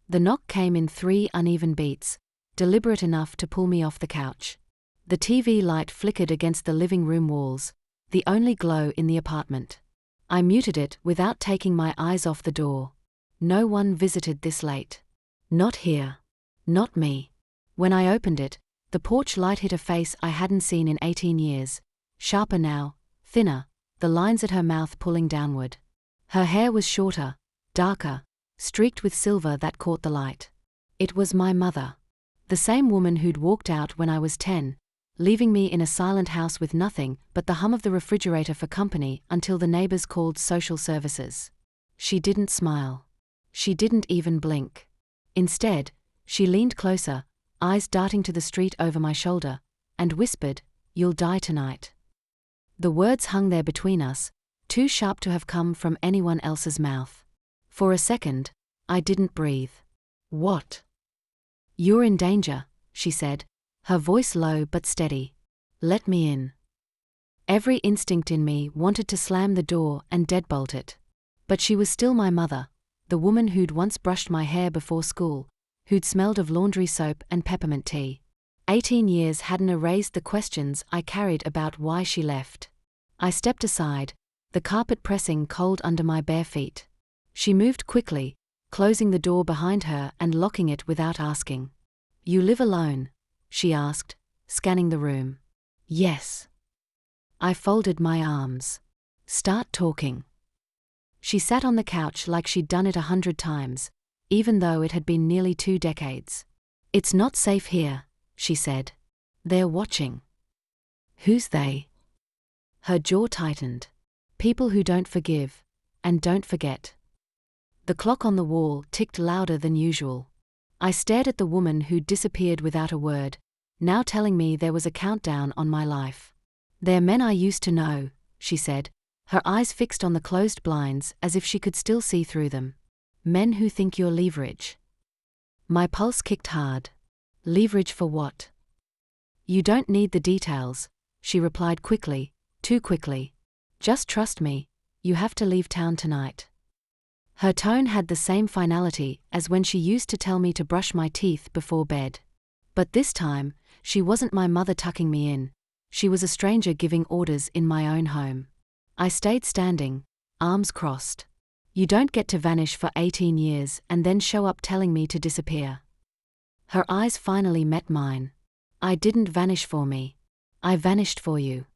The knock came in 3 uneven beats, deliberate enough to pull me off the couch. The TV light flickered against the living room walls, the only glow in the apartment. I muted it without taking my eyes off the door. No one visited this late. Not here. Not me. When I opened it, the porch light hit a face I hadn't seen in 18 years, sharper now, thinner, the lines at her mouth pulling downward. Her hair was shorter, darker, streaked with silver that caught the light. It was my mother. The same woman who'd walked out when I was 10, leaving me in a silent house with nothing but the hum of the refrigerator for company until the neighbors called social services. She didn't smile. She didn't even blink. Instead, she leaned closer, eyes darting to the street over my shoulder, and whispered, "You'll die tonight." The words hung there between us, too sharp to have come from anyone else's mouth. For a second, I didn't breathe. "What?" "You're in danger," she said, her voice low but steady. "Let me in." Every instinct in me wanted to slam the door and deadbolt it. But she was still my mother, the woman who'd once brushed my hair before school, who'd smelled of laundry soap and peppermint tea. 18 years hadn't erased the questions I carried about why she left. I stepped aside, the carpet pressing cold under my bare feet. She moved quickly, closing the door behind her and locking it without asking. "You live alone?" she asked, scanning the room. "Yes." I folded my arms. "Start talking." She sat on the couch like she'd done it 100 times, even though it had been nearly 2 decades. "It's not safe here," she said. "They're watching." "Who's they?" Her jaw tightened. "People who don't forgive, and don't forget." The clock on the wall ticked louder than usual. I stared at the woman who'd disappeared without a word, now telling me there was a countdown on my life. "They're men I used to know," she said, her eyes fixed on the closed blinds as if she could still see through them. "Men who think you're leverage." My pulse kicked hard. "Leverage for what?" "You don't need the details," she replied quickly, too quickly. "Just trust me, you have to leave town tonight." Her tone had the same finality as when she used to tell me to brush my teeth before bed. But this time, she wasn't my mother tucking me in, she was a stranger giving orders in my own home. I stayed standing, arms crossed. "You don't get to vanish for 18 years and then show up telling me to disappear." Her eyes finally met mine. "I didn't vanish for me. I vanished for you."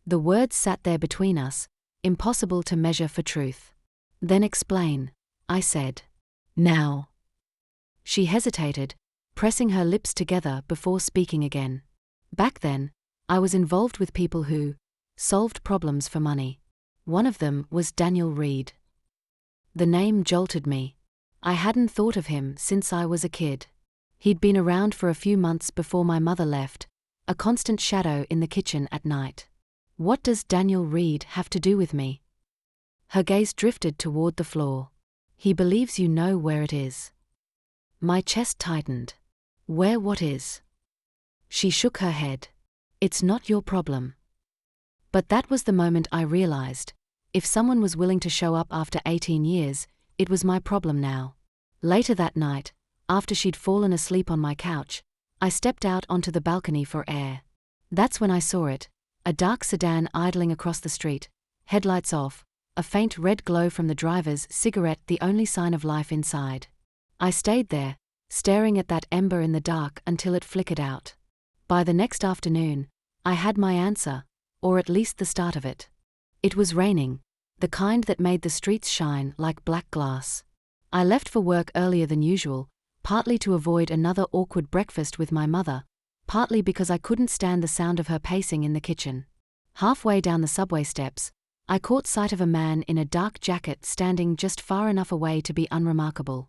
The words sat there between us, impossible to measure for truth. "Then explain," I said. "Now." She hesitated, pressing her lips together before speaking again. "Back then, I was involved with people who solved problems for money. One of them was Daniel Reed." The name jolted me. I hadn't thought of him since I was a kid. He'd been around for a few months before my mother left, a constant shadow in the kitchen at night. "What does Daniel Reed have to do with me?" Her gaze drifted toward the floor. "He believes you know where it is." My chest tightened. "Where what is?" She shook her head. "It's not your problem." But that was the moment I realized, if someone was willing to show up after 18 years, it was my problem now. Later that night, after she'd fallen asleep on my couch, I stepped out onto the balcony for air. That's when I saw it, a dark sedan idling across the street, headlights off, a faint red glow from the driver's cigarette the only sign of life inside. I stayed there, staring at that ember in the dark until it flickered out. By the next afternoon, I had my answer, or at least the start of it. It was raining, the kind that made the streets shine like black glass. I left for work earlier than usual, partly to avoid another awkward breakfast with my mother, partly because I couldn't stand the sound of her pacing in the kitchen. Halfway down the subway steps, I caught sight of a man in a dark jacket standing just far enough away to be unremarkable.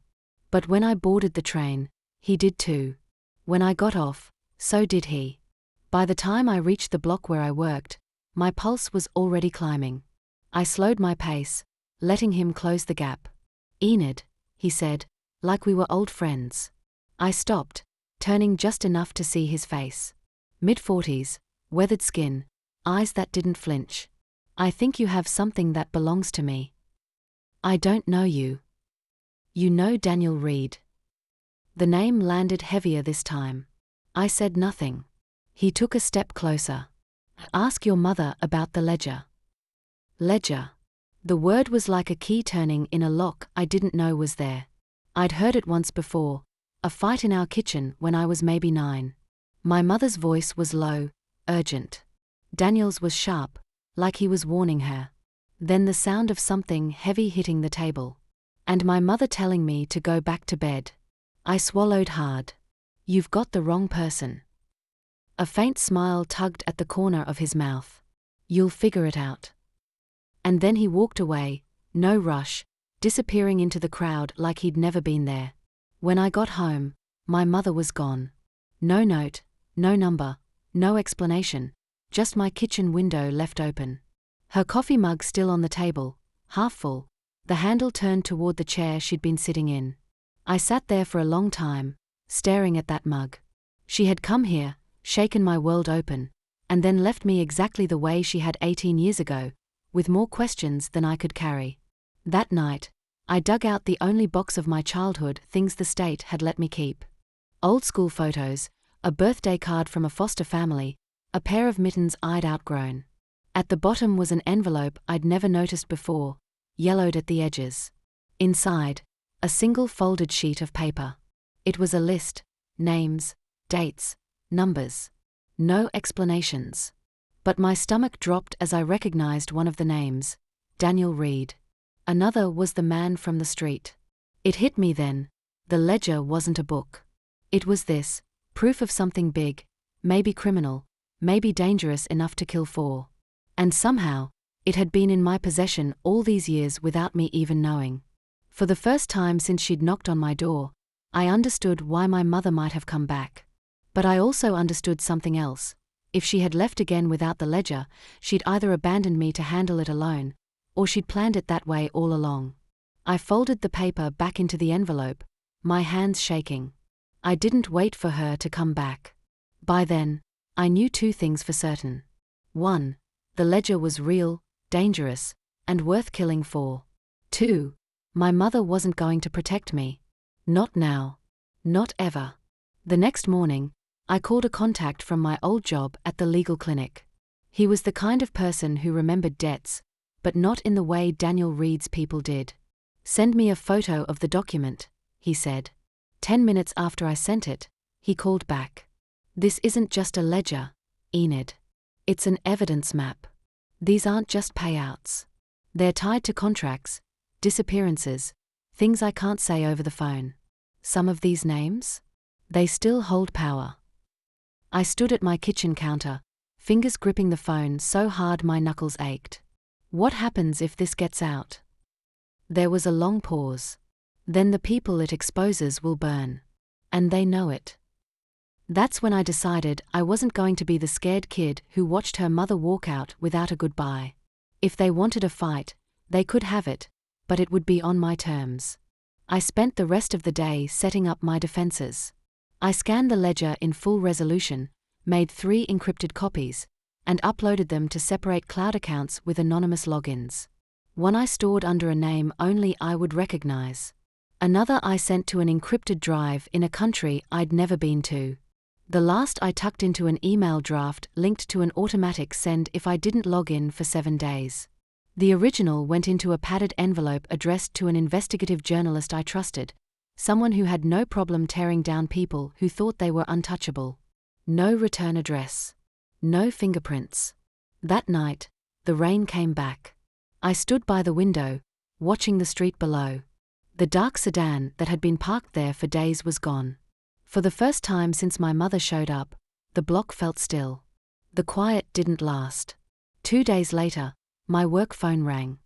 But when I boarded the train, he did too. When I got off, so did he. By the time I reached the block where I worked, my pulse was already climbing. I slowed my pace, letting him close the gap. "Enid," he said, like we were old friends. I stopped, turning just enough to see his face. Mid-40s, weathered skin, eyes that didn't flinch. "I think you have something that belongs to me." "I don't know you." "You know Daniel Reed." The name landed heavier this time. I said nothing. He took a step closer. Ask your mother about the ledger. Ledger. The word was like a key turning in a lock I didn't know was there. I'd heard it once before, a fight in our kitchen when I was maybe 9. My mother's voice was low, urgent. Daniel's was sharp, like he was warning her. Then the sound of something heavy hitting the table. And my mother telling me to go back to bed. I swallowed hard. You've got the wrong person. A faint smile tugged at the corner of his mouth. You'll figure it out. And then he walked away, no rush, disappearing into the crowd like he'd never been there. When I got home, my mother was gone. No note, no number, no explanation, just my kitchen window left open. Her coffee mug still on the table, half full, the handle turned toward the chair she'd been sitting in. I sat there for a long time, staring at that mug. She had come here, shaken my world open, and then left me exactly the way she had 18 years ago, with more questions than I could carry. That night, I dug out the only box of my childhood things the state had let me keep. Old school photos, a birthday card from a foster family, a pair of mittens I'd outgrown. At the bottom was an envelope I'd never noticed before, yellowed at the edges. Inside, a single folded sheet of paper. It was a list, names, dates, numbers. No explanations. But my stomach dropped as I recognized one of the names, Daniel Reed. Another was the man from the street. It hit me then, the ledger wasn't a book. It was this, proof of something big, maybe criminal, maybe dangerous enough to kill for. And somehow, it had been in my possession all these years without me even knowing. For the first time since she'd knocked on my door, I understood why my mother might have come back. But I also understood something else. If she had left again without the ledger, she'd either abandoned me to handle it alone, or she'd planned it that way all along. I folded the paper back into the envelope, my hands shaking. I didn't wait for her to come back. By then, I knew 2 things for certain. 1, the ledger was real, dangerous, and worth killing for. 2, my mother wasn't going to protect me. Not now. Not ever. The next morning, I called a contact from my old job at the legal clinic. He was the kind of person who remembered debts, but not in the way Daniel Reed's people did. Send me a photo of the document, he said. 10 minutes after I sent it, he called back. This isn't just a ledger, Enid. It's an evidence map. These aren't just payouts. They're tied to contracts, disappearances, things I can't say over the phone. Some of these names? They still hold power. I stood at my kitchen counter, fingers gripping the phone so hard my knuckles ached. What happens if this gets out? There was a long pause. Then the people it exposes will burn. And they know it. That's when I decided I wasn't going to be the scared kid who watched her mother walk out without a goodbye. If they wanted a fight, they could have it, but it would be on my terms. I spent the rest of the day setting up my defenses. I scanned the ledger in full resolution, made 3 encrypted copies, and uploaded them to separate cloud accounts with anonymous logins. One I stored under a name only I would recognize. Another I sent to an encrypted drive in a country I'd never been to. The last I tucked into an email draft linked to an automatic send if I didn't log in for 7 days. The original went into a padded envelope addressed to an investigative journalist I trusted, someone who had no problem tearing down people who thought they were untouchable. No return address. No fingerprints. That night, the rain came back. I stood by the window, watching the street below. The dark sedan that had been parked there for days was gone. For the first time since my mother showed up, the block felt still. The quiet didn't last. 2 days later, my work phone rang.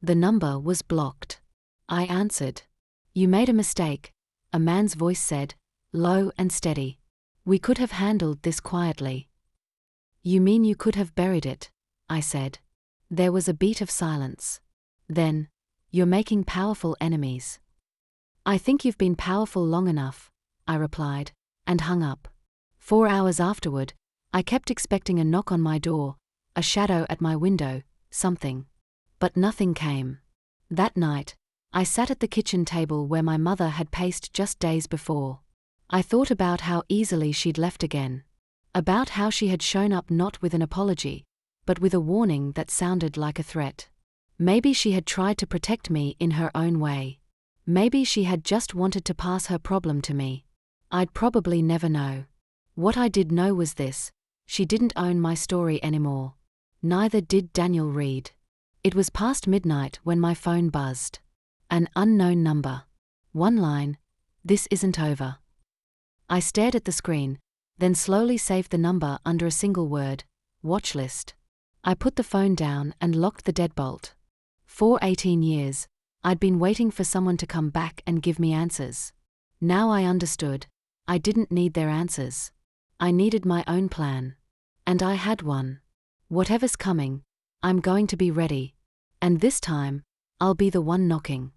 The number was blocked. I answered. You made a mistake, a man's voice said, low and steady. We could have handled this quietly. You mean you could have buried it? I said. There was a beat of silence. Then, you're making powerful enemies. I think you've been powerful long enough, I replied, and hung up. 4 hours afterward, I kept expecting a knock on my door, a shadow at my window, something. But nothing came. That night, I sat at the kitchen table where my mother had paced just days before. I thought about how easily she'd left again. About how she had shown up not with an apology, but with a warning that sounded like a threat. Maybe she had tried to protect me in her own way. Maybe she had just wanted to pass her problem to me. I'd probably never know. What I did know was this: she didn't own my story anymore. Neither did Daniel Reed. It was past midnight when my phone buzzed. An unknown number. One line: "This isn't over." I stared at the screen, then slowly saved the number under a single word: watch list. I put the phone down and locked the deadbolt. For 18 years, I'd been waiting for someone to come back and give me answers. Now I understood. I didn't need their answers. I needed my own plan. And I had one. Whatever's coming, I'm going to be ready. And this time, I'll be the one knocking.